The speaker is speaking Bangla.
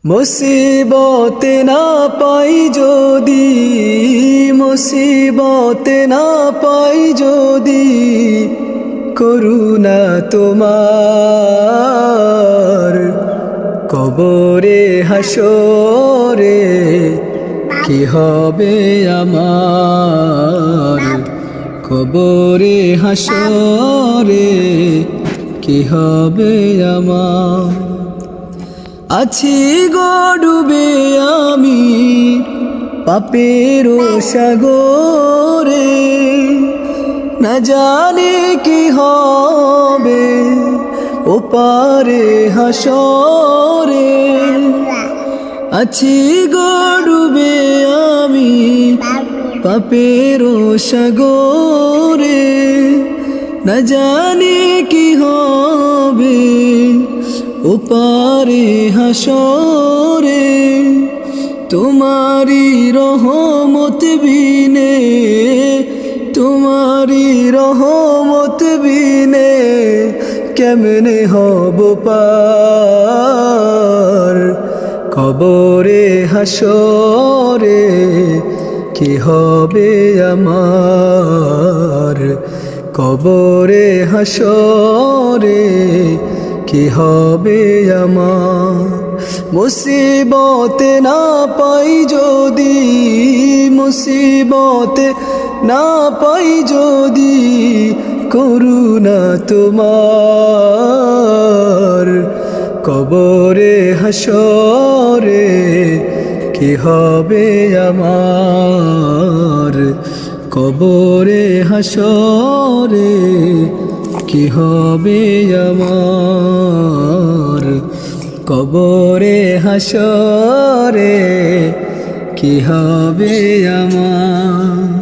মুসিবতে না পাই যদি, মুসিবতে না পাই যদি, করুণা তোমার কবরে হাসরে কি হবে আমার, কবরে হাসরে কি হবে আমার। আছি গো ডুবে আমি পাপের সাগরে, না জানি কি হবে ওপারে হাসরে। আছি গো ডুবে আমি পাপের সাগরে, না জানি কি হবে ওপারে হাসরে। তোমারি রহমত বিনে, তোমারি রহমত বিনে কেমনে হব পার, কবরে হাসরে কি হবে আমার, কবরে হাসরে কি হবে আমার। মুসিবতে না পাই যদি, মুসিবতে না পাই যদি, করুণা তোমার কবরে হাসরে কি হবে আমার, কবরে হাসরে কি হবে আমার, কবরে হাসরে কি হবে আমার।